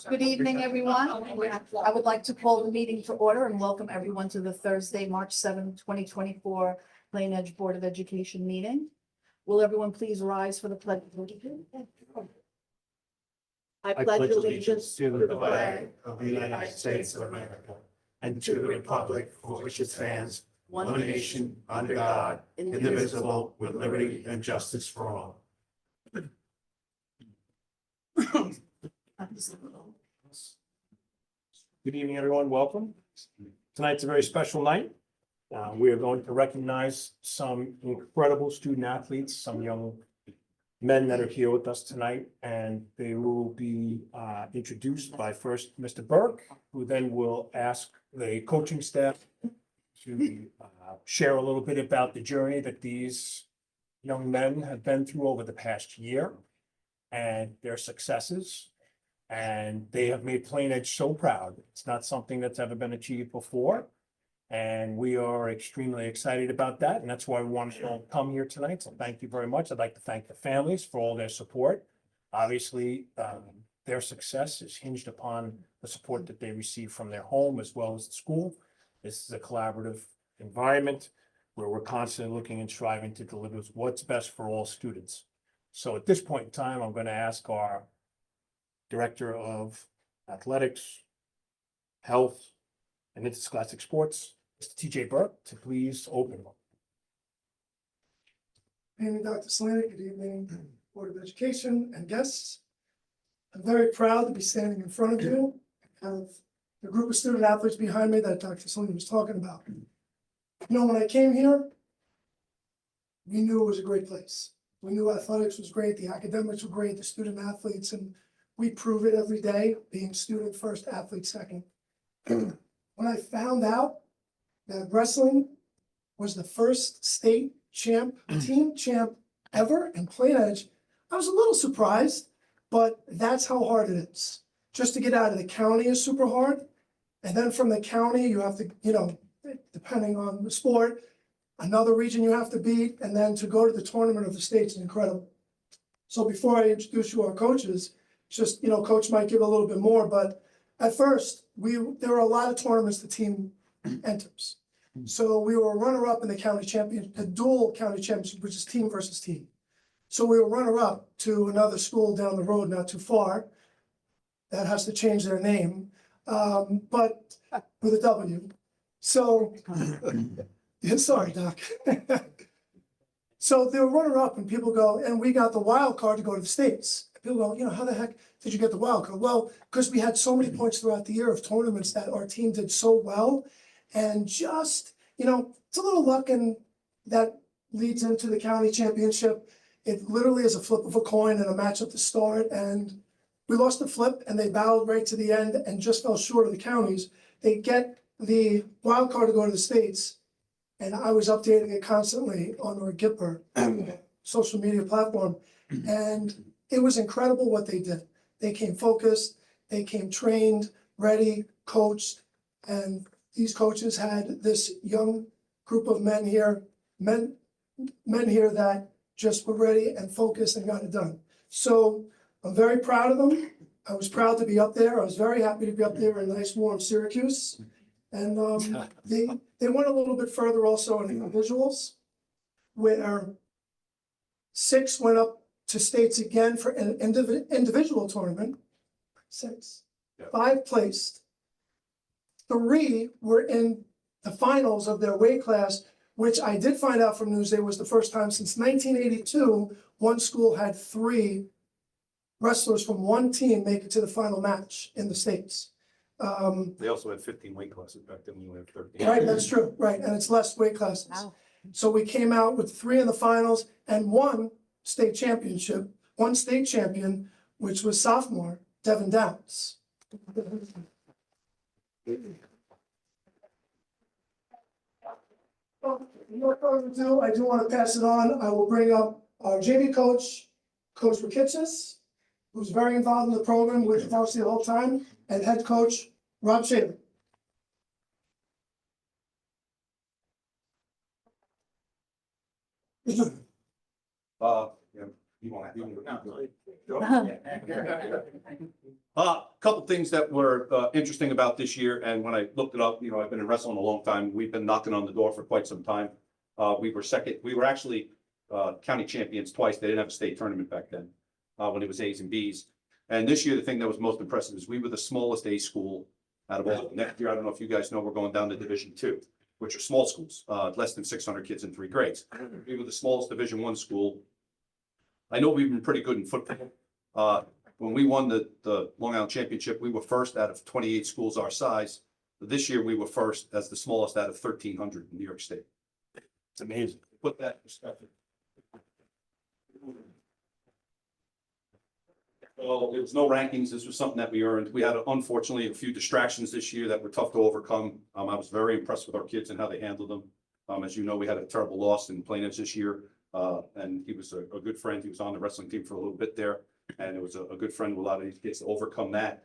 Good evening, everyone. I would like to call the meeting to order and welcome everyone to the Thursday, March 7th, 2024 Plain Edge Board of Education meeting. Will everyone please rise for the pledge of allegiance? I pledge allegiance to the flag of the United States of America and to the republic for which it stands, one nation, under God, indivisible, with liberty and justice for all. Good evening, everyone. Welcome. Tonight's a very special night. We are going to recognize some incredible student athletes, some young men that are here with us tonight, and they will be introduced by first Mr. Burke, who then will ask the coaching staff to share a little bit about the journey that these young men have been through over the past year and their successes. And they have made Plain Edge so proud. It's not something that's ever been achieved before. And we are extremely excited about that. And that's why we wanted to come here tonight. So thank you very much. I'd like to thank the families for all their support. Obviously, their success is hinged upon the support that they receive from their home as well as the school. This is a collaborative environment where we're constantly looking and striving to deliver what's best for all students. So at this point in time, I'm going to ask our Director of Athletics, Health, and Interscholastic Sports, Mr. T.J. Burke, to please open. Good evening, Dr. Slanik. Good evening, Board of Education and guests. I'm very proud to be standing in front of you and have the group of student athletes behind me that Dr. Slanik was talking about. You know, when I came here, we knew it was a great place. We knew athletics was great, the academics were great, the student athletes, and we prove it every day, being student first, athlete second. When I found out that wrestling was the first state champ, team champ ever in Plain Edge, I was a little surprised, but that's how hard it is. Just to get out of the county is super hard. And then from the county, you have to, you know, depending on the sport, another region you have to beat, and then to go to the tournament of the states is incredible. So before I introduce you our coaches, just, you know, coach might give a little bit more, but at first there were a lot of tournaments the team enters. So we were a runner-up in the county champion, the dual county championship, which is team versus team. So we were runner-up to another school down the road, not too far. That has to change their name, but with a W. So, yeah, sorry, Doc. So they were runner-up, and people go, and we got the wild card to go to the States. People go, you know, how the heck did you get the wild card? Well, because we had so many points throughout the year of tournaments that our team did so well. And just, you know, it's a little luck, and that leads into the county championship. It literally is a flip of a coin and a match at the start. And we lost the flip, and they battled right to the end and just fell short of the counties. They get the wild card to go to the States. And I was updating it constantly on our Gipper social media platform. And it was incredible what they did. They came focused, they came trained, ready, coached, and these coaches had this young group of men here that just were ready and focused and got it done. So I'm very proud of them. I was proud to be up there. I was very happy to be up there in nice warm Syracuse. And they went a little bit further also in individuals, where 6 went up to states again for an individual tournament. 6. Yeah. 5 placed. 3 were in the finals of their weight class, which I did find out from Newsday was the first time since 1982, one school had 3 wrestlers from one team make it to the final match in the States. They also had 15 weight classes back then. We had 13. Right, that's true. Right, and it's less weight classes. Wow. So we came out with 3 in the finals and 1 state championship, 1 state champion, which was sophomore Devin Downs. Without further ado, I do want to pass it on. I will bring up our JV coach, Coach Rikitsis, who's very involved in the program with varsity the whole time, and head coach Rob Shaver. Yeah, you want to couple things that were interesting about this year, and when I looked it up, you know, I've been in wrestling a long time. We've been knocking on the door for quite some time. We were second. We were actually county champions twice. They didn't have a state tournament back then when it was A's and B's. And this year, the thing that was most impressive is we were the smallest A school out of all. Next year, I don't know if you guys know, we're going down to Division II, which are small schools, less than 600 kids in 3 grades. We were the smallest Division I school. I know we've been pretty good in football. When we won the Long Island Championship, we were first out of 28 schools our size. This year, we were first as the smallest out of 1,300 in New York State. It's amazing. Put that in perspective. Well, there was no rankings. This was something that we earned. We had, unfortunately, a few distractions this year that were tough to overcome. I was very impressed with our kids and how they handled them. As you know, we had a terrible loss in Plainedge this year. And he was a good friend. He was on the wrestling team for a little bit there. And it was a good friend with a lot of these kids to overcome that.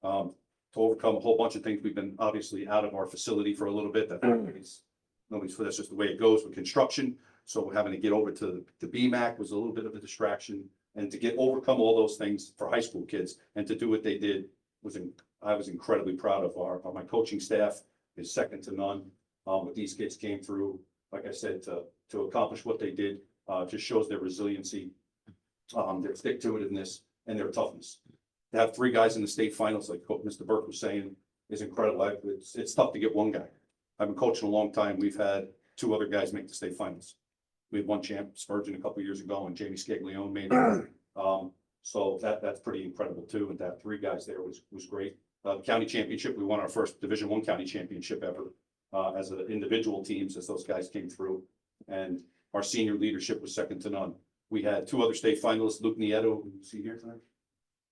To overcome a whole bunch of things. We've been obviously out of our facility for a little bit. Nobody's for that's just the way it goes with construction. So we're having to get over to the BMAC was a little bit of a distraction. And to overcome all those things for high school kids and to do what they did I was incredibly proud of my coaching staff is second to none. What these kids came through, like I said, to accomplish what they did, just shows their resiliency, their stick-to-itiveness and their toughness. To have 3 guys in the state finals, like Mr. Burke was saying, is incredible. It's tough to get 1 guy. I've been coaching a long time. We've had 2 other guys make the state finals. We had 1 champ, Spurgeon, a couple years ago, and Jamie Scaglione made it. So that's pretty incredible too. And to have 3 guys there was great. The county championship, we won our first Division I county championship ever as an individual teams as those guys came through. And our senior leadership was second to none. We had 2 other state finalists, Luke Nieto, who's he here tonight?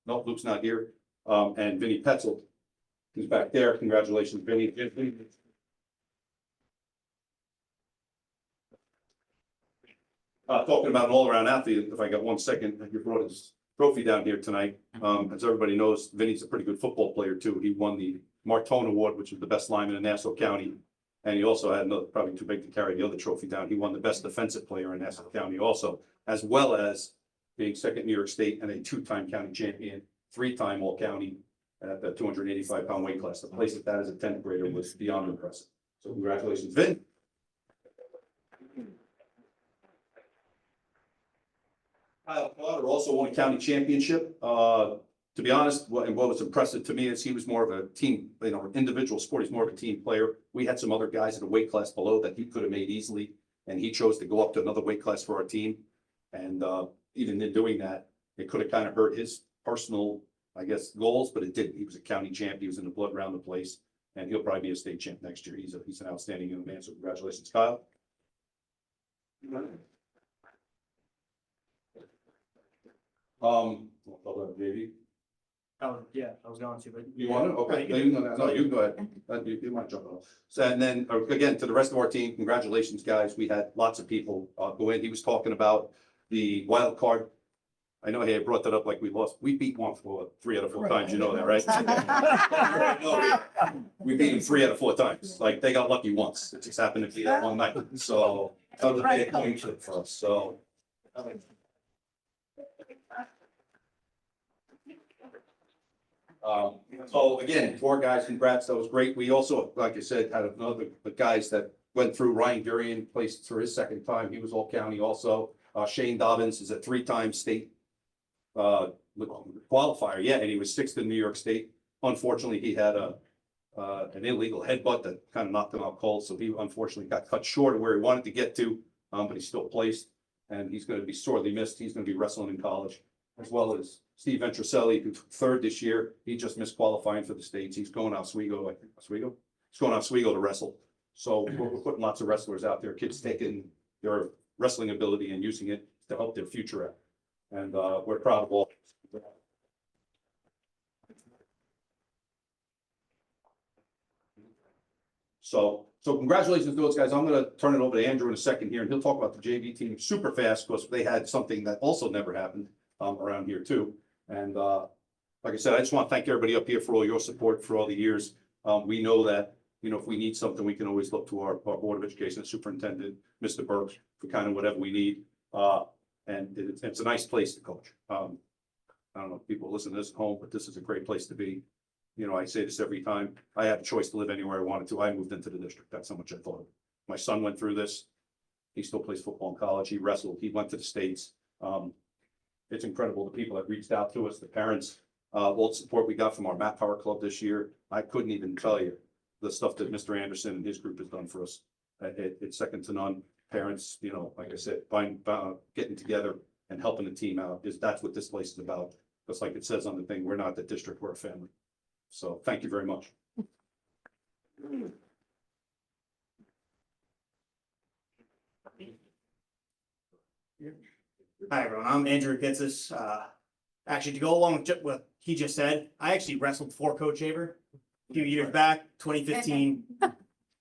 No, Luke's not here. And Vinny Petzold, who's back there. Congratulations, Vinny. Talking about an all-around athlete, if I got 1 second, you brought his trophy down here tonight. As everybody knows, Vinny's a pretty good football player too. He won the Martone Award, which is the best lineman in Nassau County. And he also had another, probably too big to carry the other trophy down. He won the best defensive player in Nassau County also, as well as being second New York State and a 2-time county champion, 3-time all-county at the 285-pound weight class. The place that as a 10th grader was beyond impressive. So congratulations, Vin. Kyle Potter also won a county championship. To be honest, what was impressive to me is he was more of a team, individual sport. He's more of a team player. We had some other guys in a weight class below that he could have made easily, and he chose to go up to another weight class for our team. And even in doing that, it could have kind of hurt his personal, I guess, goals, but it didn't. He was a county champ. He was in the blood around the place, and he'll probably be a state champ next year. He's an outstanding young man. So congratulations, Kyle. JV. Oh, yeah, I was going to, but. You want to? Okay, no, you can go, no, you can go ahead. You might jump on. So, and then again, to the rest of our team, congratulations, guys. We had lots of people go in. He was talking about the wild card. I know he brought that up like we lost. We beat one for 3 out of 4 times. You know that, right? No, we beat them 3 out of 4 times. Like they got lucky once. It just happened to be that one night. So that was a big coin flip for us. So. So again, 4 guys, congrats, that was great. We also, like I said, had another, the guys that went through. Ryan Durian placed for his 2nd time. He was all county also. Shane Dobbins is a 3-time state qualifier. Yeah, and he was 6th in New York State. Unfortunately, he had an illegal headbutt that kind of knocked him out cold. So he unfortunately got cut short of where he wanted to get to, but he still placed, and he's going to be sorely missed. He's going to be wrestling in college, as well as Steve Ventroselli, who's 3rd this year. He just missed qualifying for the states. He's going out Oswego, I think. Oswego? He's going out Oswego to wrestle. So we're putting lots of wrestlers out there, kids taking their wrestling ability and using it to help their future out. And we're proud of all. So congratulations to those guys. I'm going to turn it over to Andrew in a second here, and he'll talk about the JV team super fast because they had something that also never happened around here too. And like I said, I just want to thank everybody up here for all your support for all the years. We know that, if we need something, we can always look to our Board of Education Superintendent, Mr. Burke, for kind of whatever we need. And it's a nice place to coach. I don't know if people listen to this at home, but this is a great place to be. You know, I say this every time. I had a choice to live anywhere I wanted to. I moved into the district. That's how much I thought. My son went through this. He still plays football in college. He wrestled. He went to the States. It's incredible, the people that reached out to us, the parents, all the support we got from our Matt Power Club this year. I couldn't even tell you the stuff that Mr. Anderson and his group has done for us. It's second to none. Parents, you know, like I said, getting together and helping the team out that's what this place is about. Just like it says on the thing, we're not the district, we're a family. So thank you very much. Hi, everyone. I'm Andrew Kitsis. Actually, to go along with what he just said, I actually wrestled for Coach Shaver a few years back, 2015.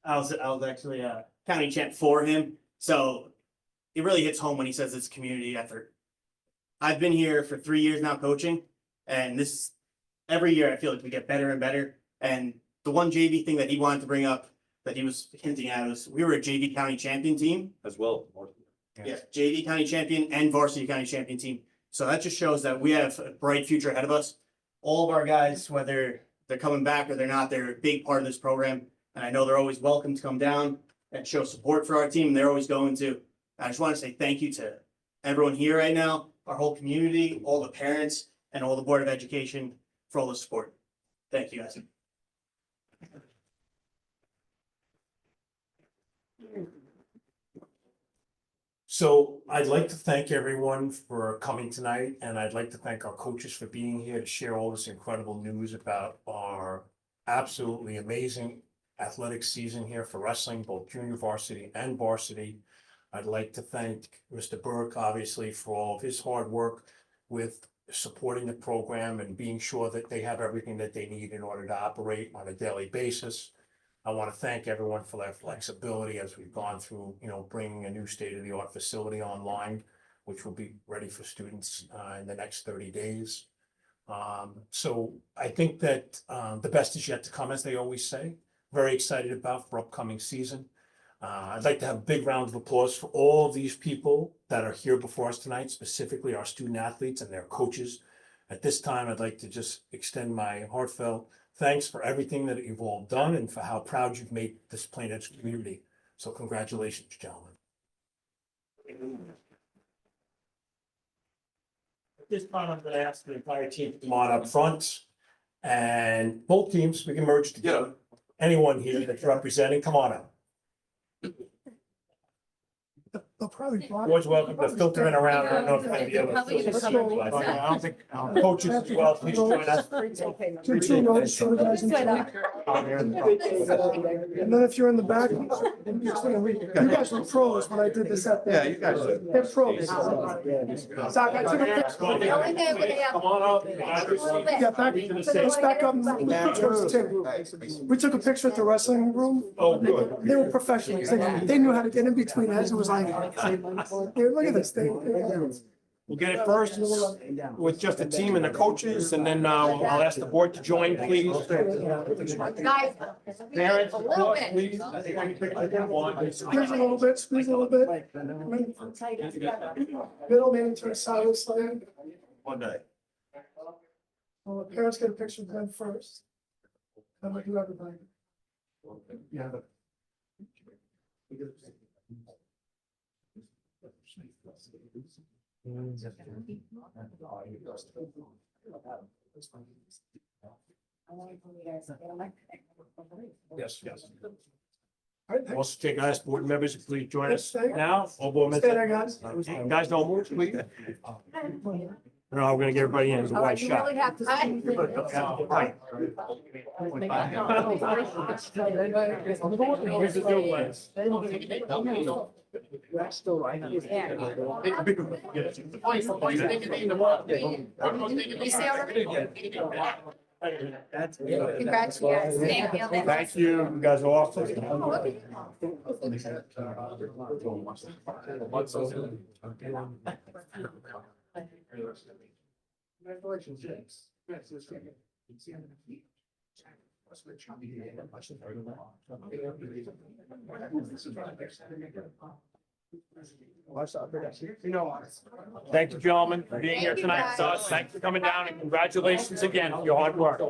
I was actually a county champ for him. So it really hits home when he says it's community effort. I've been here for 3 years now coaching, and every year I feel like we get better and better. And the one JV thing that he wanted to bring up that he was hinting at was we were a JV county champion team. As well. Yes, JV county champion and varsity county champion team. So that just shows that we have a bright future ahead of us. All of our guys, whether they're coming back or they're not, they're a big part of this program. And I know they're always welcome to come down and show support for our team. They're always going to. I just want to say thank you to everyone here right now, our whole community, all the parents, and all the Board of Education for all the support. Thank you, guys. So I'd like to thank everyone for coming tonight, and I'd like to thank our coaches for being here to share all this incredible news about our absolutely amazing athletic season here for wrestling, both junior varsity and varsity. I'd like to thank Mr. Burke, obviously, for all of his hard work with supporting the program and being sure that they have everything that they need in order to operate on a daily basis. I want to thank everyone for their flexibility as we've gone through, bringing a new state-of-the-art facility online, which will be ready for students in the next 30 days. So I think that the best is yet to come, as they always say. Very excited for upcoming season. I'd like to have a big round of applause for all of these people that are here before us tonight, specifically our student athletes and their coaches. At this time, I'd like to just extend my heartfelt thanks for everything that you've all done and for how proud you've made this Plain Edge community. So congratulations, gentlemen. At this time, I'm going to ask the entire team to come on up front. And both teams, we can merge together. Anyone here that's representing, come on up. They'll probably block. Always welcome to filtering around. I don't know if any of us. I don't think coaches as well, please join us. Two notes, two guys in front. And then if you're in the back, you guys were pros when I did this at the. Yeah, you guys are. They're pros. Zach, I took a picture. Come on up. Yeah, let's back up. We took a picture at the wrestling room. Oh, good. They were professionals. They knew how to get in between heads. It was like, here, look at this thing. We'll get it first with just the team and the coaches, and then I'll ask the board to join, please. Guys, Parents, a little bit. please. Squeeze a little bit, squeeze a little bit. Middle man to the side of the slide. One day. Well, the parents get a picture of them first. Then we do everybody. Yeah. Yes, yes. All right, thanks. Also, take ask board members, to please join us Stay. now. All board Stay members. there, guys. Guys, don't move, please. No, we're gonna get everybody in. It's a All right, wide you shot. really have to. Right. Here's the new ones. Congrats, you guys. Thank you. Thank you. You guys are awesome. Congratulations, James. Thank you, gentlemen, for being here tonight with us. Thanks for coming down and congratulations again for your hard work.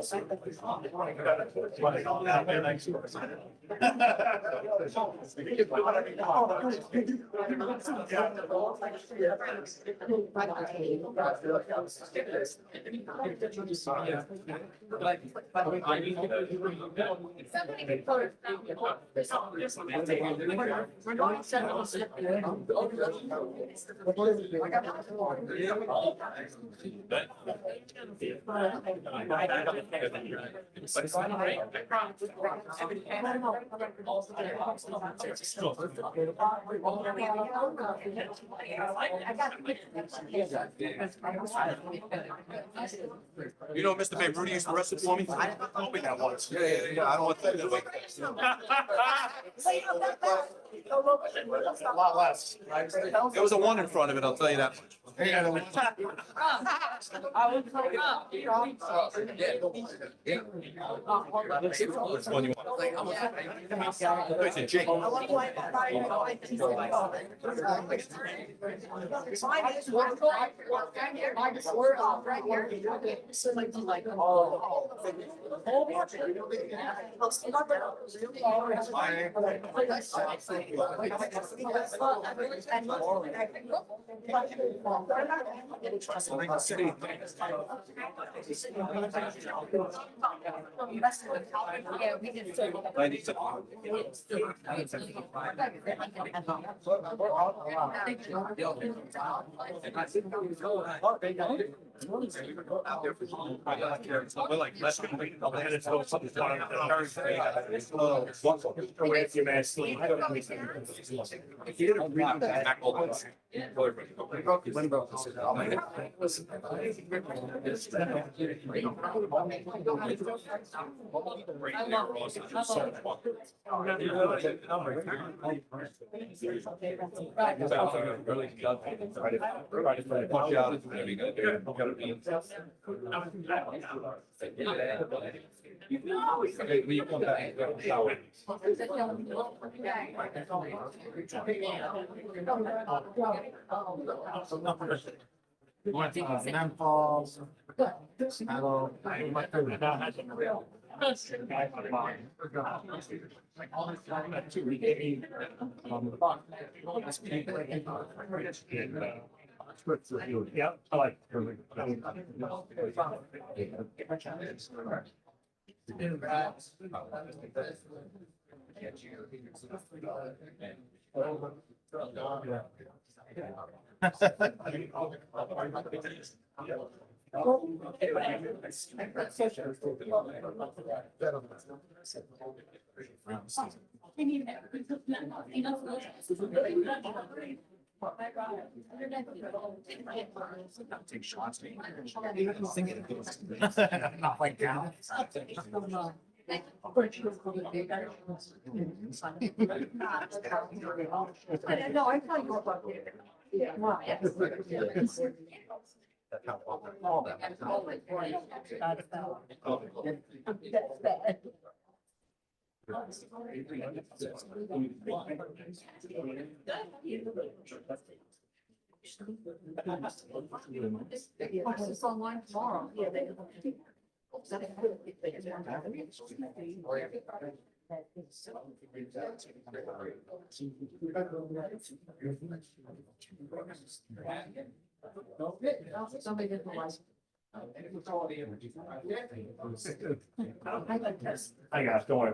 You know, Mr. Babe, Rudy used to wrestle for me. I told me that once. Yeah. I don't want to think that way. A lot less. There was a one in front of it, I'll tell you that much. Which one you want? It's a Jake. Yeah, we did. We're like, let's go. Yeah, I like. Take shots. Not like down. No, I thought you were about to. Yeah. That's bad. It's online tomorrow. Yeah, they. Somebody did the last. I got it, don't worry.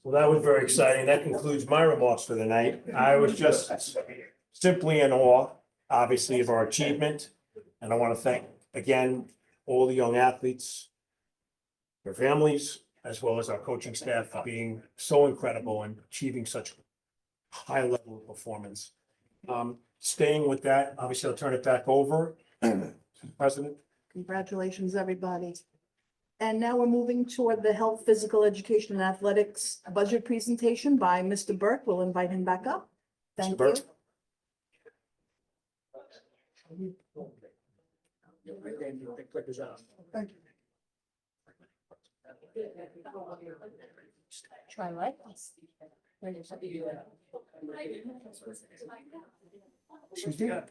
Well, that was very exciting. That concludes my remarks for the night. I was just simply in awe, obviously, of our achievement. And I want to thank again all the young athletes, their families, as well as our coaching staff for being so incredible and achieving such high level of performance. staying with that, obviously I'll turn it back over to the President. Congratulations, everybody. And now we're moving toward the health, physical education and athletics budget presentation by Mr. Burke. We'll invite him back up. Thank you. Burke. Thank you. Try what? She's there.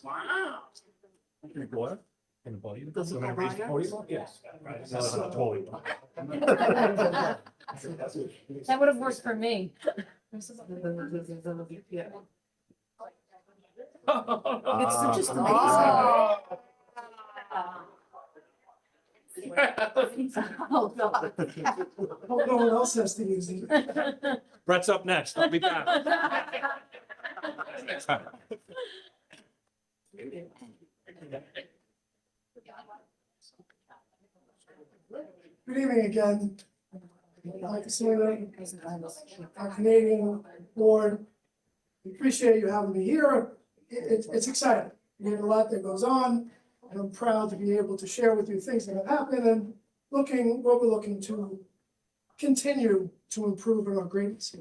Wow. Can you go up? In the podium? Does it You want me to raise the go podium? Yes. Totally. That would have worked for me. Yeah. It's just amazing. Oh, God. Hope no one else has to use it. Brett's up next. I'll be back. Good evening again. I'd like to say that our Canadian board, we appreciate you having me here. It's exciting. We have a lot that goes on, and I'm proud to be able to share with you things that have happened and what we're looking to continue to improve in our greatness.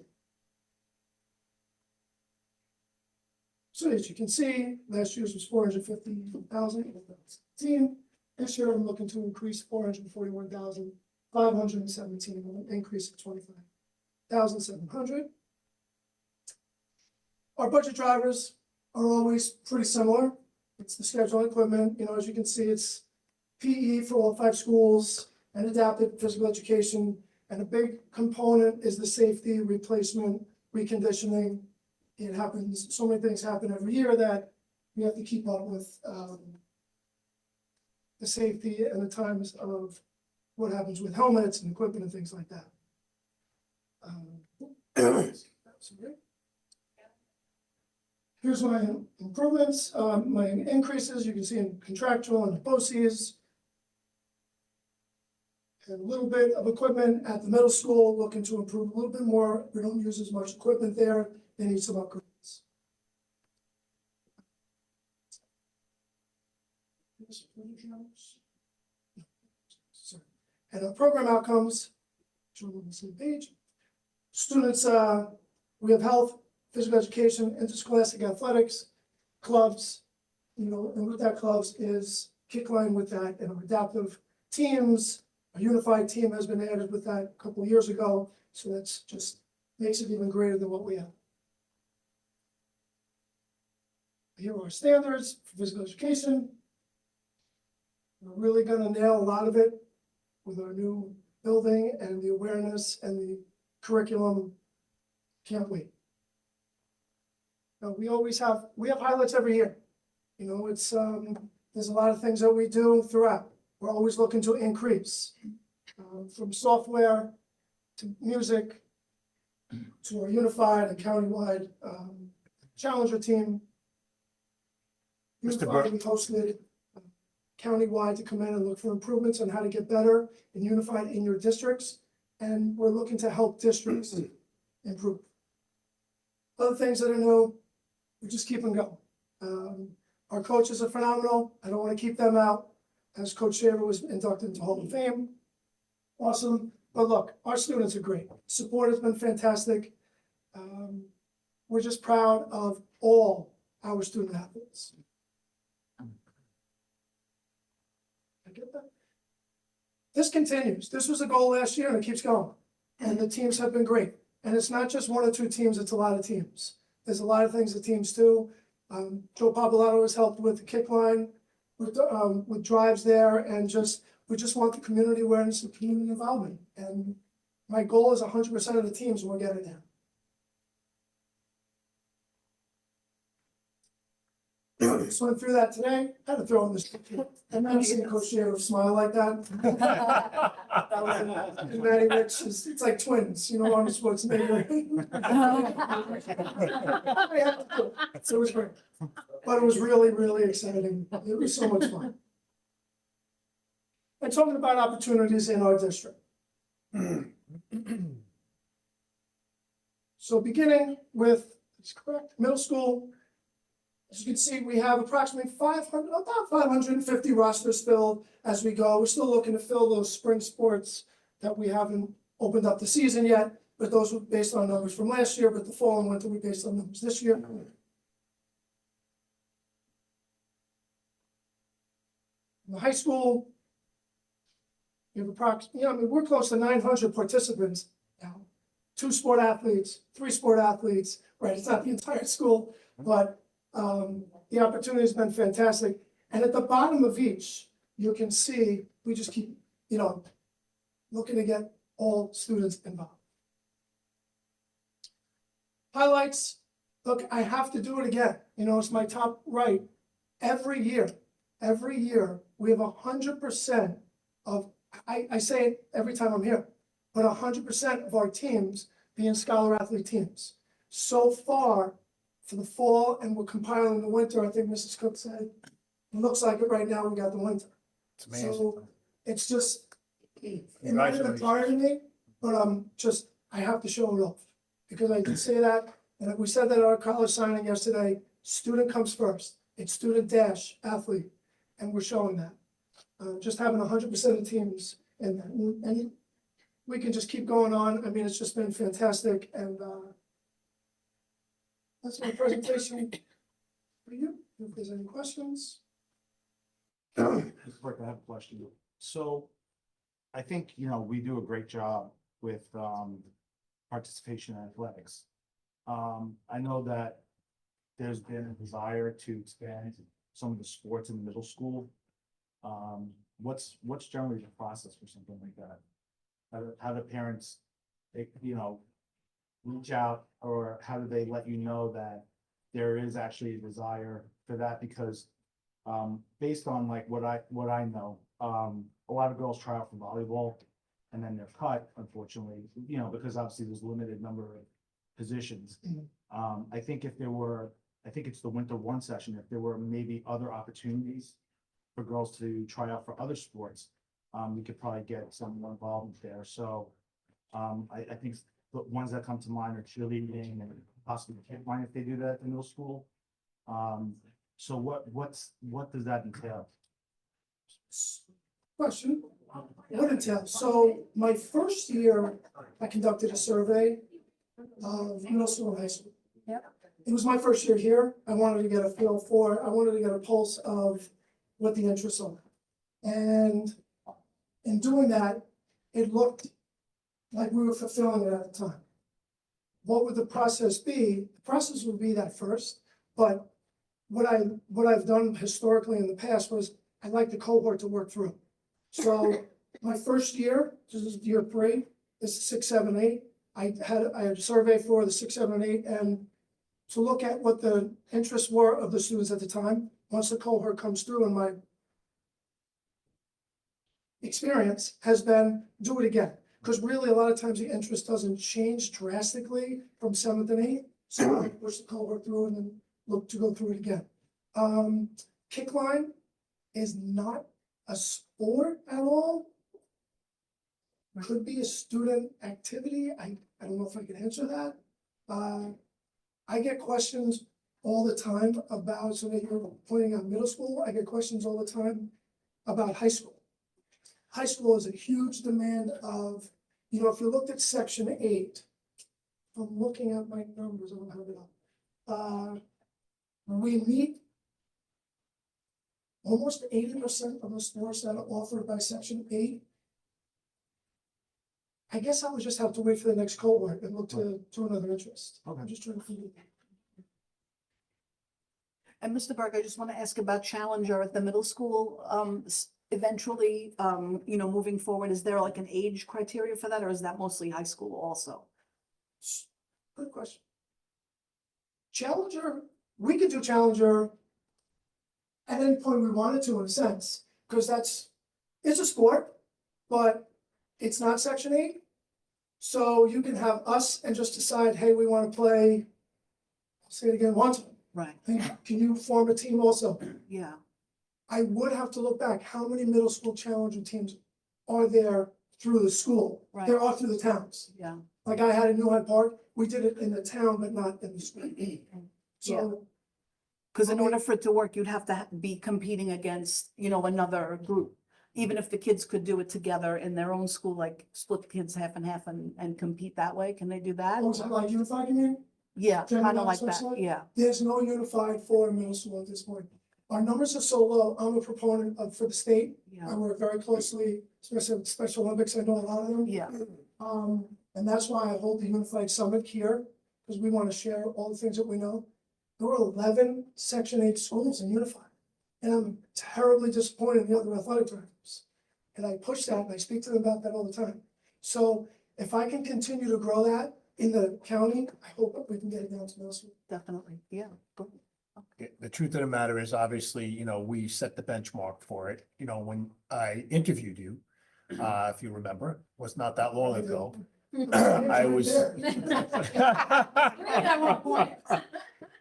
So as you can see, last year's was 450,000. This year I'm looking to increase 441,517, an increase of 25,700. Our budget drivers are always pretty similar. It's the schedule equipment, as you can see, it's PE for all 5 schools and adapted physical education. And a big component is the safety, replacement, reconditioning. It happens, so many things happen every year that we have to keep up with the safety and the times of what happens with helmets and equipment and things like that. Here's my improvements, my increases, you can see in contractual and BOCES. And a little bit of equipment at the middle school, looking to improve a little bit more. We don't use as much equipment there. They need some upgrades. And our program outcomes, shown on the same page. Students, we have health, physical education, interscholastic athletics, clubs, and with that clubs is kick line with that, and our adaptive teams. A unified team has been added with that a couple of years ago, so that's just makes it even greater than what we have. Here are our standards for physical education. We're really going to nail a lot of it with our new building and the awareness and the curriculum. Can't wait. Now, we have highlights every year. It's there's a lot of things that we do throughout. We're always looking to increase from software to music to our unified and countywide challenger team. Mr. Unified, Burke. we hosted countywide to come in and look for improvements on how to get better and unified in your districts. And we're looking to help districts improve. Other things that are new, we just keep them going. Our coaches are phenomenal. I don't want to keep them out. As Coach Shaver was inducted into Hall of Fame. Awesome. But look, our students are great. Support has been fantastic. We're just proud of all our student athletes. I get that. This continues. This was a goal last year and it keeps going. And the teams have been great. And it's not just 1 or 2 teams, it's a lot of teams. There's a lot of things the teams do. Joe Papalato has helped with the kick line. With drives there, and we just want the community awareness and community involvement. And my goal is 100% of the teams will get it there. Just went through that today. I had to throw in this. I've never seen Coach Sheriff smile like that. That was and Matty Rich it's like twins, Arnold Schwarzenegger. So it was great. But it was really, really exciting. It was so much fun. And talking about opportunities in our district. So beginning with, it's correct, middle school, As you can see, we have approximately about 550 rosters filled as we go. We're still looking to fill those spring sports that we haven't opened up the season yet, but those were based on numbers from last year, but the fall and winter were based on numbers this year. In the high school, we have approximately, we're close to 900 participants now. 2 sport athletes, 3 sport athletes, right? It's not the entire school, but the opportunity has been fantastic. And at the bottom of each, you can see, we just keep, looking to get all students involved. Highlights, look, I have to do it again. It's my top right. Every year, we have 100% of, I say it every time I'm here, but 100% of our teams being scholar athlete teams. So far, for the fall, and we're compiling the winter, I think Mrs. Cook said, it looks like it right now, we got the winter. It's amazing. So it's just, it might have been prior to me, but I have to show it off. Because I did say that, and we said that at our college signing yesterday, student comes first. It's student dash athlete, and we're showing that. Just having 100% of teams in that. And we can just keep going on. I mean, it's just been fantastic, and that's my presentation for you. If there's any questions. Mr. Burke, I have a question. So I think, we do a great job with participation in athletics. I know that there's been a desire to expand some of the sports in the middle school. What's generally the process for something like that? How do parents, reach out, or how do they let you know that there is actually a desire for that? Because based on like what I know, a lot of girls try out for volleyball and then they're cut, unfortunately, because obviously there's a limited number of positions. I think it's the winter 1 session, if there were maybe other opportunities for girls to try out for other sports, we could probably get some more involvement there. So I think the ones that come to mind are cheerleading and possibly kickline if they do that in middle school. So what does that entail? Question. What entails? So my first year, I conducted a survey of middle school and high school. Yep. It was my first year here. I wanted to get a feel for it. I wanted to get a pulse of what the interests are. And in doing that, it looked like we were fulfilling it at the time. What would the process be? The process would be that first, but what I've done historically in the past was I like the cohort to work through. So my first year, this is year 3, this is 6, 7, 8. I had a survey for the 6, 7, and 8, and to look at what the interests were of the students at the time. Once the cohort comes through, and my experience has been do it again. Because really, a lot of times the interest doesn't change drastically from 7th and 8th. So I push the cohort through and then look to go through it again. Kickline is not a sport at all. Could be a student activity. I don't know if I can answer that. I get questions all the time about, so that you're pointing out middle school, I get questions all the time about high school. High school is a huge demand of, if you looked at section 8, I'm looking at my numbers, I don't have it up. We meet almost 80% of the sports that are offered by section 8. I guess I would just have to wait for the next cohort and look to another interest. Okay. I'm just trying to figure. And Mr. Burke, I just want to ask about Challenger at the middle school. Eventually, moving forward, is there like an age criteria for that, or is that mostly high school also? Good question. Challenger, we could do Challenger at any point we wanted to, in a sense, because it's a sport, but it's not section 8. So you can have us and just decide, hey, we want to play, I'll say it again, one time. Right, Can you form a team also? yeah, I would have to look back, how many middle school Challenger teams are there through the school? Right. There are through the towns. yeah. Like I had in New Hyde Park, we did it in the town, but not in the school. So Because in Okay. order for it to work, you'd have to be competing against, another group. Even if the kids could do it together in their own school, like split the kids half and half and compete that way, can they do that? Oh, like unified, you mean? Yeah, kind of General like that, assessment? yeah. There's no unified for middle school at this point. Our numbers are so low. I'm a proponent of, for the state. I Yeah, work very closely, especially with Special Olympics. I know a lot of them. yeah, And that's why I hold the Unified Summit here, because we want to share all the things that we know. There were 11 Section 8 schools in Unified. And I'm terribly disappointed in the other athletic directors. And I push that and I speak to them about that all the time. So if I can continue to grow that in the county, I hope that we can get it down to middle school. definitely, yeah. Good. The truth of the matter is, obviously, we set the benchmark for it. When I interviewed you, if you remember, was not that long ago. I was.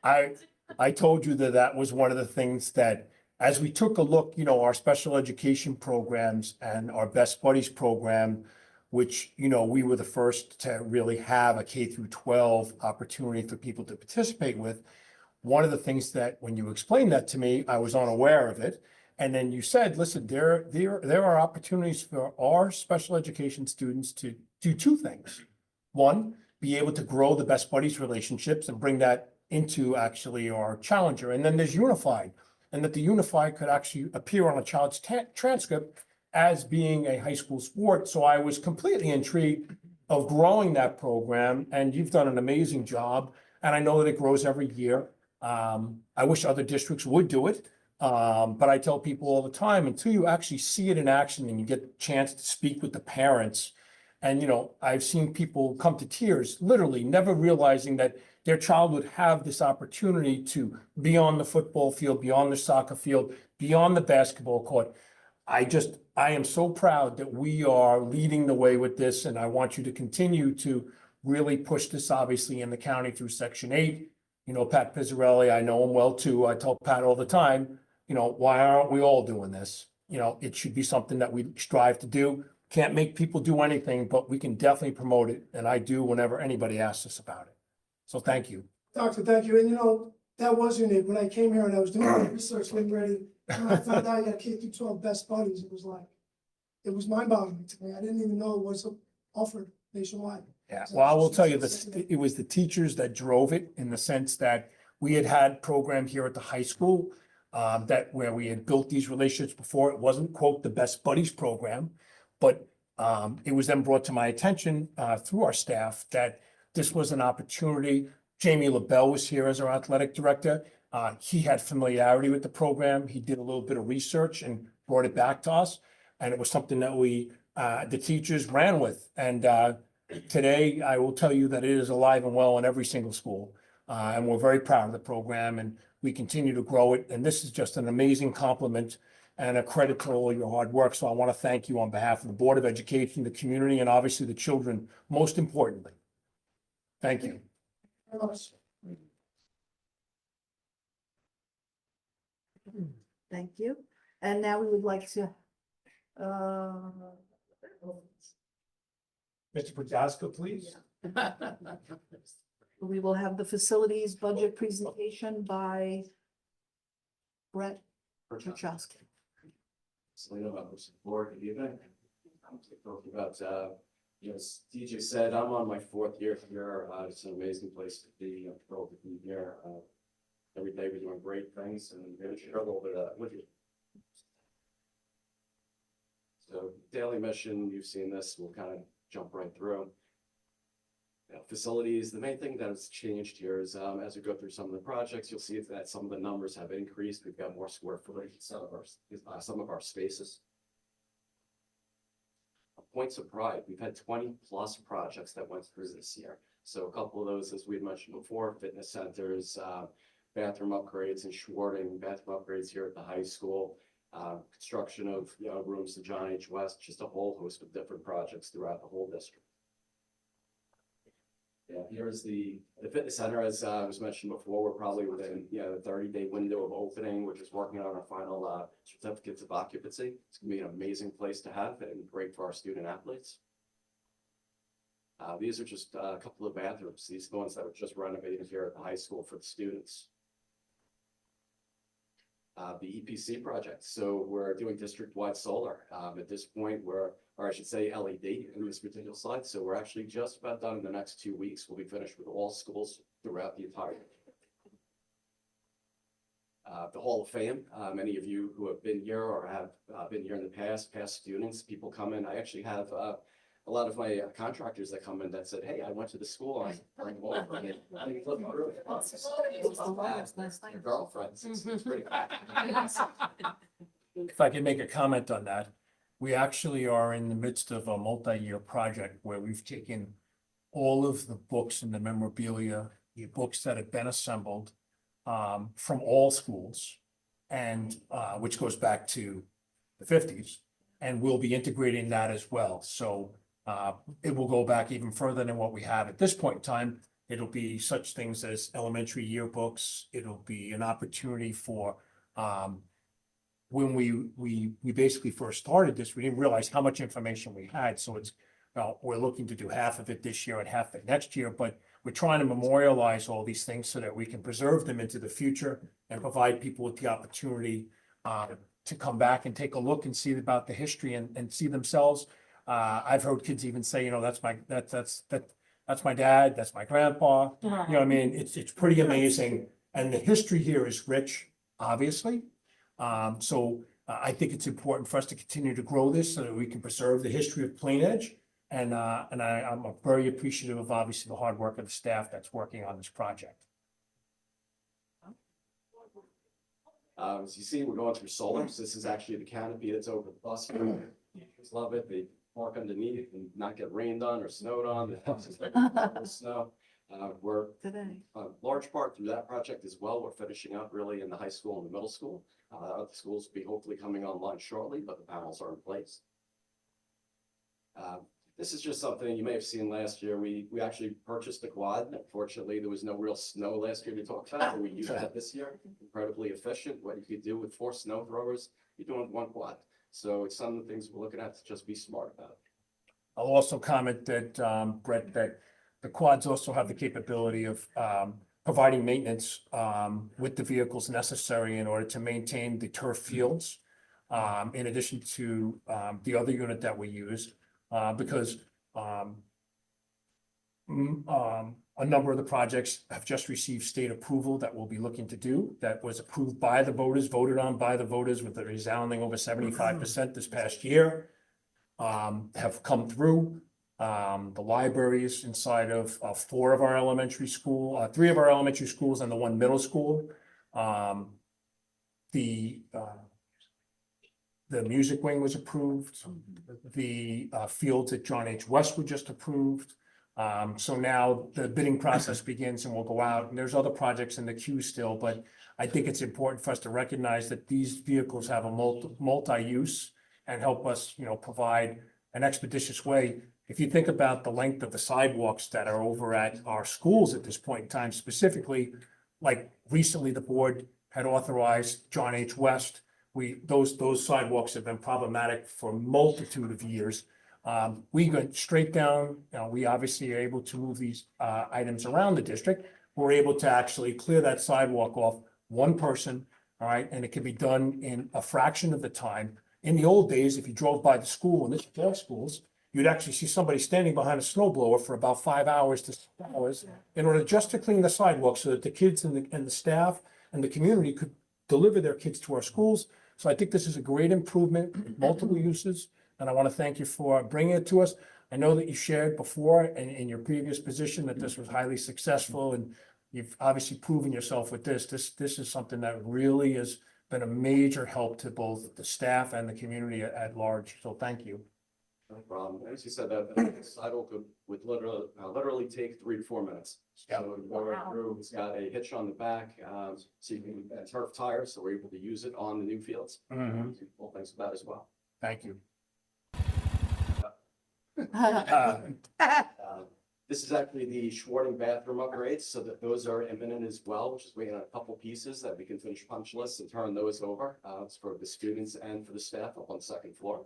I told you that that was one of the things that, as we took a look, our special education programs and our Best Buddies program, which, we were the first to really have a K through 12 opportunity for people to participate with. One of the things that, when you explained that to me, I was unaware of it. And then you said, listen, there are opportunities for our special education students to do two things. One, be able to grow the Best Buddies relationships and bring that into actually our Challenger. And then there's Unified, and that the Unified could actually appear on a child's transcript as being a high school sport. So I was completely intrigued of growing that program, and you've done an amazing job. And I know that it grows every year. I wish other districts would do it. But I tell people all the time, until you actually see it in action and you get a chance to speak with the parents. And, I've seen people come to tears, literally never realizing that their child would have this opportunity to be on the football field, be on the soccer field, be on the basketball court. I am so proud that we are leading the way with this, and I want you to continue to really push this, obviously, in the county through Section 8. Pat Pizzarelli, I know him well too. I tell Pat all the time, why aren't we all doing this? It should be something that we strive to do. Can't make people do anything, but we can definitely promote it, and I do whenever anybody asks us about it. So thank you. Doctor, thank you. And that was unique. When I came here and I was doing my research, getting ready, when I found out you had K through 12 Best Buddies, it was mind-boggling to me. I didn't even know it was offered nationwide. Yeah, well, I will tell you this, it was the teachers that drove it, in the sense that we had program here at the high school, where we had built these relationships before. It wasn't, quote, the Best Buddies program, but it was then brought to my attention through our staff that this was an opportunity. Jamie LaBelle was here as our athletic director. He had familiarity with the program. He did a little bit of research and brought it back to us. And it was something that the teachers ran with. And today, I will tell you that it is alive and well in every single school. And we're very proud of the program, and we continue to grow it. And this is just an amazing compliment and a credit to all your hard work. So I want to thank you on behalf of the Board of Education, the community, and obviously the children, most importantly. Thank you. Very much. Thank you. And now we would like to, Mr. Protaska, please. we will have the facilities budget presentation by Brett Chachowski. Selena, members of the board, good evening. I'm talking about, as DJ said, I'm on my 4th year here. It's an amazing place to be. I'm thrilled to be here. Every day we're doing great things, and I'm going to share a little bit of that with you. So daily mission, you've seen this, we'll kind of jump right through. Facilities, the main thing that has changed here is as we go through some of the projects, you'll see that some of the numbers have increased. We've got more square footage in some of our spaces. Points of pride, we've had 20+ projects that went through this year. So a couple of those, as we had mentioned before, fitness centers, bathroom upgrades and Schwarting, bathroom upgrades here at the high school, construction of rooms to John H. West, just a whole host of different projects throughout the whole district. Yeah, here's the fitness center, as was mentioned before. We're probably within the 30-day window of opening. We're just working on our final certificates of occupancy. It's gonna be an amazing place to have and great for our student athletes. These are just a couple of bathrooms. These are the ones that were just renovated here at the high school for the students. the EPC project. So we're doing district-wide solar. At this point, or I should say LED in this particular slide. So we're actually just about done in the next 2 weeks. We'll be finished with all schools throughout the entire. The Hall of Fame, many of you who have been here or have been here in the past students, people come in. I actually have a lot of my contractors that come in that said, hey, I went to the school. I bring them over. I didn't flip through it. Your girlfriends. It's pretty If I can make a comment on that, we actually are in the midst of a multi-year project where we've taken all of the books and the memorabilia, the books that have been assembled from all schools, and which goes back to the 50s, and we'll be integrating that as well. So it will go back even further than what we have at this point in time. It'll be such things as elementary yearbooks. It'll be an opportunity for when we basically first started this, we didn't realize how much information we had. So it's we're looking to do half of it this year and half of it next year, but we're trying to memorialize all these things so that we can preserve them into the future and provide people with the opportunity to come back and take a look and see about the history and see themselves. I've heard kids even say, you know, that's my dad, that's my grandpa. You know what I mean? It's pretty amazing. And the history here is rich, obviously. So I think it's important for us to continue to grow this so that we can preserve the history of Plain Edge. And I'm very appreciative of obviously the hard work of the staff that's working on this project. As you see, we're going through solar. So this is actually the canopy that's over the bus here. Kids love it. They park underneath and not get rained on or snowed on. Snow. We're Today. a large part through that project as well. We're finishing up really in the high school and the middle school. The schools will be hopefully coming online shortly, but the panels are in place. This is just something you may have seen last year. We actually purchased a quad. Unfortunately, there was no real snow last year to talk about, but we used that this year. Incredibly efficient. What you could do with 4 snow throwers, you're doing with 1 quad. So it's some of the things we're looking at to just be smart about. I'll also comment that, Brett, that the quads also have the capability of providing maintenance with the vehicles necessary in order to maintain the turf fields, in addition to the other unit that we use, because a number of the projects have just received state approval that we'll be looking to do, that was approved by the voters, voted on by the voters with a resounding over 75% this past year, have come through. The libraries inside of 4 of our elementary school, 3 of our elementary schools and the 1 middle school. The music wing was approved. The fields at John H. West were just approved. So now the bidding process begins and we'll go out, and there's other projects in the queue still, but I think it's important for us to recognize that these vehicles have a multi-use and help us, you know, provide an expeditious way. If you think about the length of the sidewalks that are over at our schools at this point in time, specifically, like recently the board had authorized John H. West. Those sidewalks have been problematic for a multitude of years. We went straight down, you know, we obviously are able to move these items around the district. We're able to actually clear that sidewalk off 1 person, all right, and it can be done in a fraction of the time. In the old days, if you drove by the school, and this is all schools, you'd actually see somebody standing behind a snow blower for about 5 hours to 6 hours in order just to clean the sidewalk so that the kids and the staff and the community could deliver their kids to our schools. So I think this is a great improvement, multiple uses, and I want to thank you for bringing it to us. I know that you shared before in your previous position that this was highly successful, and you've obviously proven yourself with this. This is something that really has been a major help to both the staff and the community at large. So thank you. No problem. As you said, that sidewalk would literally take 3 to 4 minutes. So you go right through, it's got a hitch on the back, so you can turf tires, so we're able to use it on the new fields. Well, thanks for that as well. Thank you. This is actually the Schwarting bathroom upgrades, so that those are imminent as well, which is waiting on a couple pieces that we can finish punch lists and turn those over. It's for the students and for the staff up on the 2nd floor.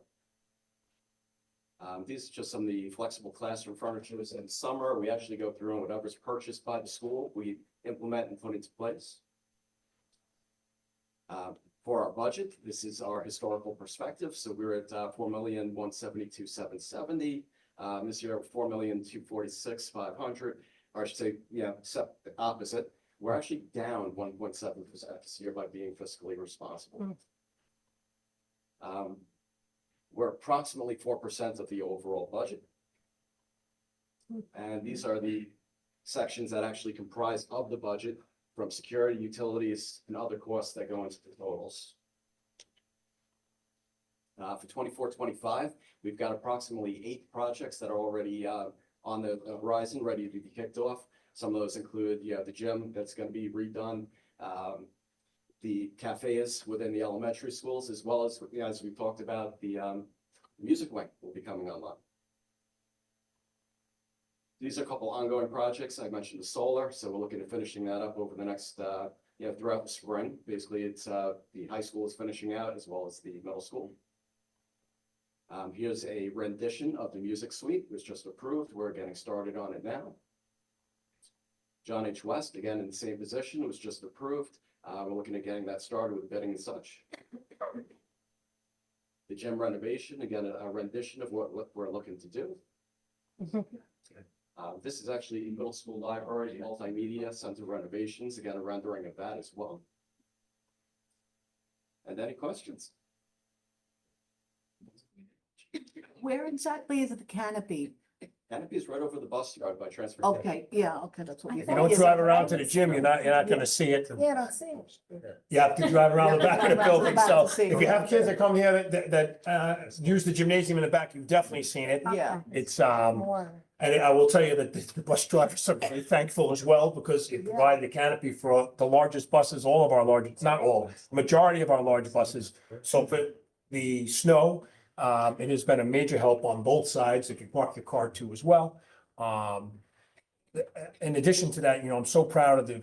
These are just some of the flexible classroom furniture. In summer, we actually go through and whatever's purchased by the school, we implement and put into place. For our budget, this is our historical perspective. So we're at 4,172,770. This year, 4,246,500. Or I should say, except the opposite. We're actually down 1.7% this year by being fiscally responsible. We're approximately 4% of the overall budget. And these are the sections that actually comprise of the budget, from security, utilities, and other costs that go into the totals. For 24-25, we've got approximately 8 projects that are already on the horizon, ready to be kicked off. Some of those include, the gym that's going to be redone, the cafes within the elementary schools, as well as, as we've talked about, the music wing will be coming online. These are a couple ongoing projects. I mentioned the solar, so we're looking at finishing that up over the next, throughout the spring. Basically, it's the high school is finishing out as well as the middle school. Here's a rendition of the music suite, which was just approved. We're getting started on it now. John H. West, again, in the same position, was just approved. We're looking at getting that started with bidding and such. The gym renovation, again, a rendition of what we're looking to do. This is actually middle school library, multimedia center renovations, again, a rendering of that as well. And any questions? Where exactly is the canopy? Canopy is right over the bus yard by transfer. Okay, yeah, okay, that's what I you. If you don't drive around to the gym, you're not gonna see it. Yeah, I don't see it. You have to drive around the back of the building, Back so to see if you have kids that come here that use the gymnasium in the back, you've definitely seen it. Yeah. It's, More. and I will tell you that the bus drivers are very thankful as well, because it provided a canopy for the largest buses, all of our large, not all, majority of our large buses. So for the snow, it has been a major help on both sides, if you park your car too as well. In addition to that, I'm so proud of the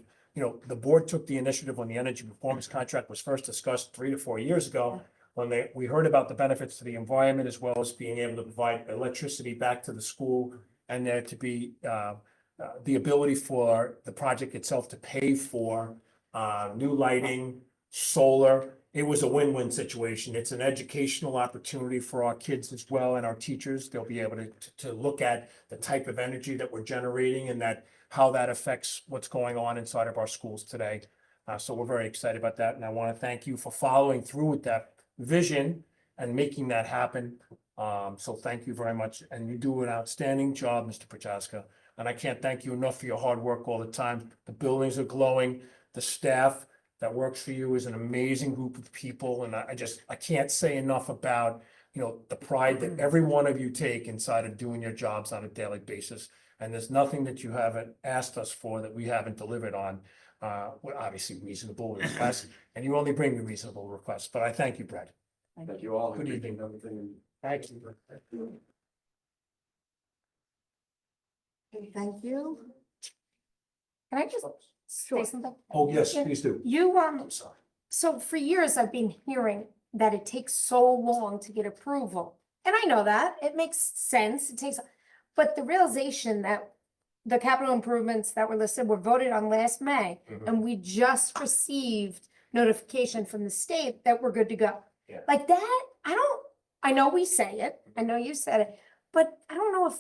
board took the initiative when the energy performance contract was first discussed 3 to 4 years ago. When we heard about the benefits to the environment, as well as being able to provide electricity back to the school, and there to be the ability for the project itself to pay for new lighting, solar. It was a win-win situation. It's an educational opportunity for our kids as well, and our teachers. They'll be able to look at the type of energy that we're generating and how that affects what's going on inside of our schools today. So we're very excited about that, and I want to thank you for following through with that vision and making that happen. So thank you very much, and you do an outstanding job, Mr. Prochaska. And I can't thank you enough for your hard work all the time. The buildings are glowing, the staff that works for you is an amazing group of people, and I can't say enough about, the pride that every one of you take inside of doing your jobs on a daily basis. And there's nothing that you haven't asked us for that we haven't delivered on. Well, obviously reasonable requests, and you only bring the reasonable requests, but I thank you, Brad. Thank you all. Good evening. Everything. Thank you. Okay, thank you. Can I just say something? Oh, yes, please do. You, I'm sorry. so for years I've been hearing that it takes so long to get approval. And I know that, it makes sense, but the realization that the capital improvements that were listed were voted on last May, Mhm. and we just received notification from the state that we're good to go. Yeah. Like that, I know we say it, I know you said it, but I don't know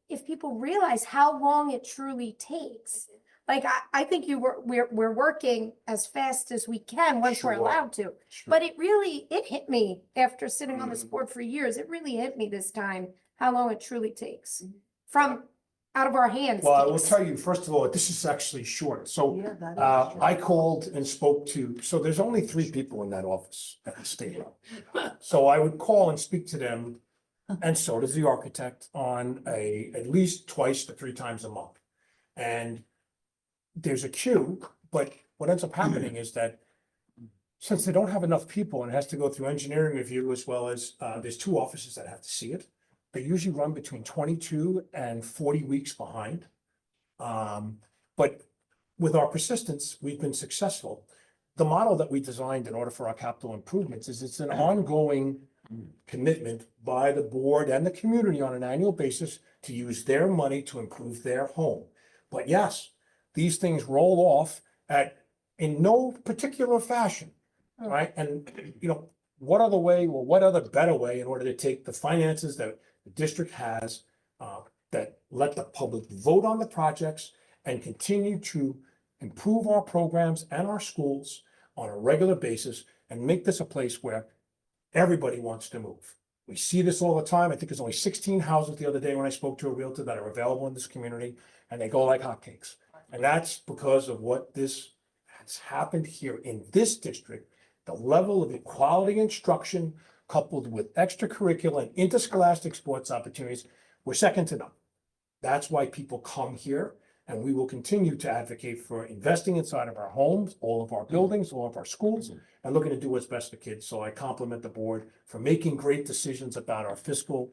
if people realize how long it truly takes. Like, I think we're working as fast as we can once we're Sure. allowed to. Sure. But it hit me after sitting on this board for years. It really hit me this time, how long it truly takes from out of our hands. Well, I will takes. tell you, first of all, this is actually short. So Yeah, that is. I called and spoke so there's only 3 people in that office at the state level. So I would call and speak to them, and so does the architect, on at least twice to 3 times a month. And there's a queue, but what ends up happening is that since they don't have enough people and it has to go through engineering review, as well as there's 2 offices that have to see it. They usually run between 22 and 40 weeks behind. But with our persistence, we've been successful. The model that we designed in order for our capital improvements is it's an ongoing commitment by the board and the community on an annual basis to use their money to improve their home. But yes, these things roll off in no particular fashion. right? And, what other way, or what other better way in order to take the finances that the district has, that let the public vote on the projects and continue to improve our programs and our schools on a regular basis and make this a place where everybody wants to move. We see this all the time. I think there's only 16 houses the other day when I spoke to a realtor that are available in this community, and they go like hotcakes. And that's because of what this has happened here in this district. The level of equality instruction coupled with extracurricular and interscholastic sports opportunities, we're second to none. That's why people come here, and we will continue to advocate for investing inside of our homes, all of our buildings, all of our schools, and looking to do what's best for kids. So I compliment the board for making great decisions about our fiscal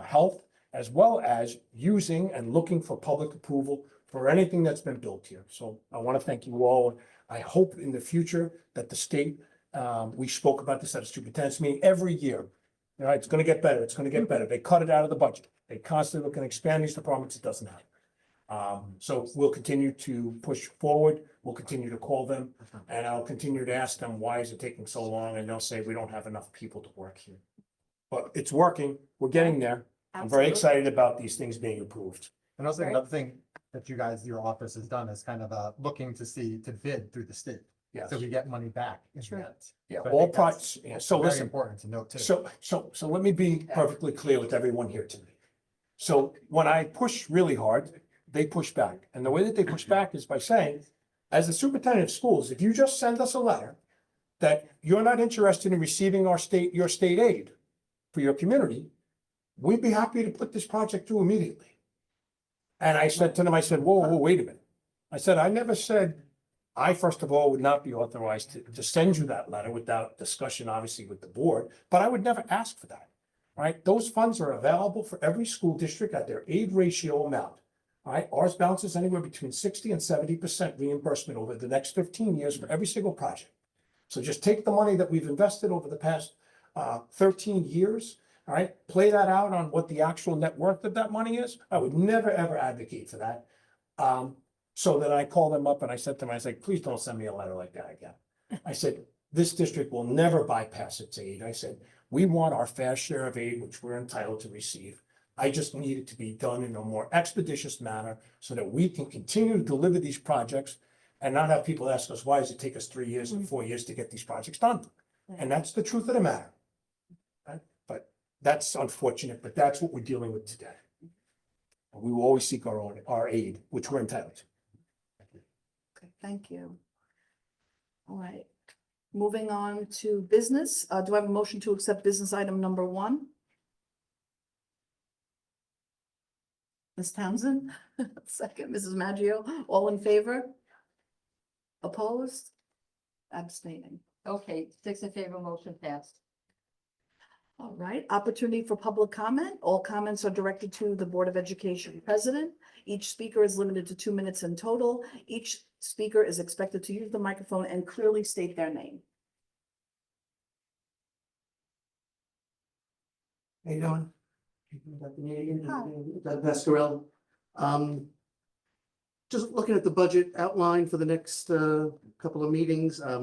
health, as well as using and looking for public approval for anything that's been built here. So I want to thank you all. I hope in the future that the state, we spoke about this at a superintendent's meeting every year. All right, it's going to get better. It's going to get better. They cut it out of the budget. They constantly look and expand these departments. It doesn't happen. So we'll continue to push forward. We'll continue to call them, and I'll continue to ask them, why is it taking so long? And they'll say, we don't have enough people to work here. But it's working. We're getting there. I'm very excited about these things being approved. And also Right. another thing that you guys, your office has done is kind of looking to bid through the state. Yes. So we get money back in Sure. the end. Yeah, So I all think that's price. Yeah, so Very listen, important to note too. so let me be perfectly clear with everyone here tonight. So when I push really hard, they push back. And the way that they push back is by saying, as the superintendent of schools, if you just send us a letter that you're not interested in receiving your state aid for your community, we'd be happy to put this project through immediately. And I said to them, whoa, wait a minute. I said, I never said, I, first of all, would not be authorized to send you that letter without discussion, obviously, with the board, but I would never ask for that. Right? Those funds are available for every school district at their aid ratio amount. All right, ours bounces anywhere between 60 and 70% reimbursement over the next 15 years for every single project. So just take the money that we've invested over the past 13 years, all right, play that out on what the actual net worth of that money is. I would never, ever advocate for that. So that I called them up and I said to them, I said, please don't send me a letter like that again. I said, this district will never bypass its aid. I said, we want our fair share of aid, which we're entitled to receive. I just need it to be done in a more expeditious manner so that we can continue to deliver these projects and not have people ask us, why does it take us 3 years and 4 years to get these projects done? And that's the truth of the matter. Right? But that's unfortunate, but that's what we're dealing with today. And we will always seek our aid, which we're entitled to. Okay, thank you. All right, moving on to business. Do I have a motion to accept business item number 1? Ms. Townsend, second, Mrs. Maggio, all in favor? Opposed? Abstaining. Okay, 6 in favor, motion passed. All right, opportunity for public comment. All comments are directed to the Board of Education president. Each speaker is limited to 2 minutes in total. Each speaker is expected to use the microphone and clearly state their name. How you doing? Hi. Doug Pascarell. Just looking at the budget outline for the next couple of meetings. I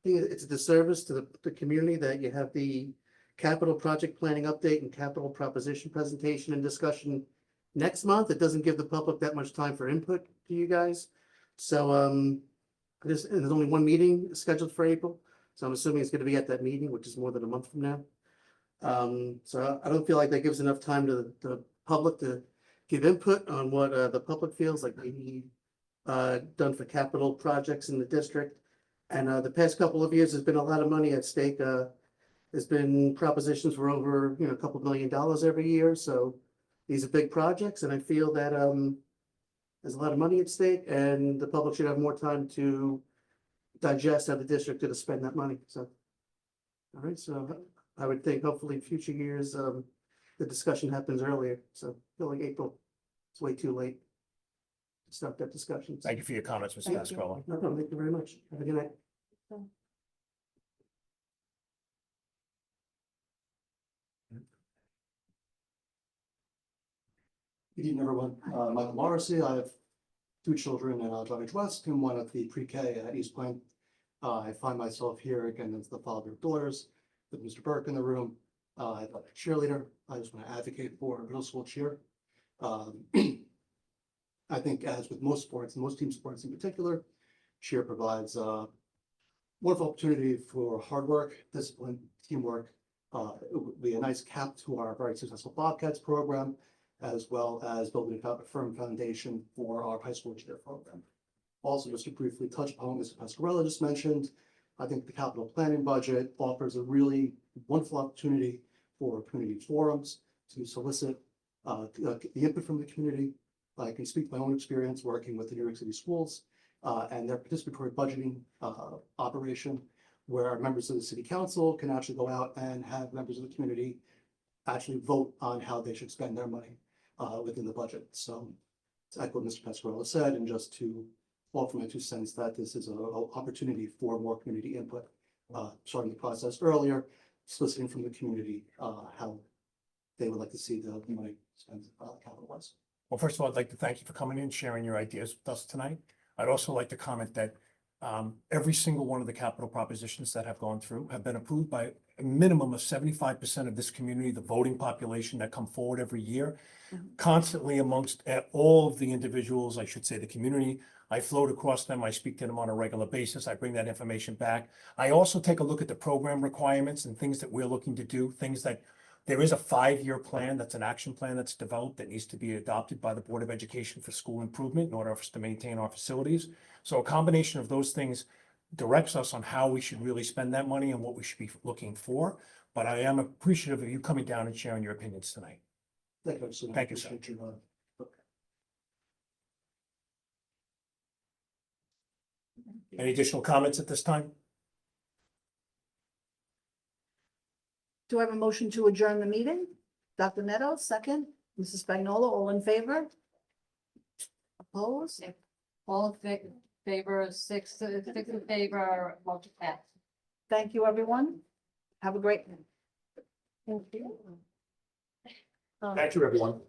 think it's a disservice to the community that you have the capital project planning update and capital proposition presentation and discussion next month. It doesn't give the public that much time for input to you guys. So there's only one meeting scheduled for April. So I'm assuming it's going to be at that meeting, which is more than a month from now. So I don't feel like that gives enough time to the public to give input on what the public feels like we need done for capital projects in the district. And the past couple of years, there's been a lot of money at stake. There's been propositions for over, a couple $1 million every year. So these are big projects, and I feel that there's a lot of money at stake, and the public should have more time to digest how the district could spend that money. So, all right. So I would think hopefully in future years, the discussion happens earlier. So I feel like April, it's way too late to start that discussion. Thank you for your comments, Mr. Thank you. Pascarello. No problem. Thank you very much. Have a good night. Good evening, everyone. Michael Morrissey. I have 2 children in Drawbridge West and one at the pre-K at East Point. I find myself here again as the father of daughters, with Mr. Burke in the room. I'm a cheerleader. I just want to advocate for middle school cheer. I think as with most sports, most team sports in particular, cheer provides wonderful opportunity for hard work, discipline, teamwork. It would be a nice cap to our very successful Bobcats program, as well as building a firm foundation for our high school cheer program. Also, just to briefly touch upon what Mr. Pasquarello just mentioned, I think the capital planning budget offers a really wonderful opportunity for community forums to solicit the input from the community. I can speak to my own experience working with the New York City schools and their participatory budgeting operation, where members of the city council can actually go out and have members of the community actually vote on how they should spend their money within the budget. So to echo what Mr. Pasquarello said, and just to offer my 2 cents that this is an opportunity for more community input, starting the process earlier, soliciting from the community how they would like to see the money spent capital-wise. Well, first of all, I'd like to thank you for coming in, sharing your ideas with us tonight. I'd also like to comment that every single one of the capital propositions that have gone through have been approved by a minimum of 75% of this community, the voting population that come forward every year, constantly amongst all of the individuals, I should say the community. I float across them. I speak to them on a regular basis. I bring that information back. I also take a look at the program requirements and things that we're looking to do, things that there is a 5-year plan, that's an action plan that's developed that needs to be adopted by the Board of Education for school improvement in order for us to maintain our facilities. So a combination of those things directs us on how we should really spend that money and what we should be looking for. But I am appreciative of you coming down and sharing your opinions tonight. Thank you, sir. Thank you, sir. Appreciate your, Any additional comments at this time? Do I have a motion to adjourn the meeting? Dr. Neto, second. Mrs. Spagnola, all in favor? Opposed? All in favor, six in favor, motion passed. Thank you, everyone. Have a great. Thank you. Thank you, everyone.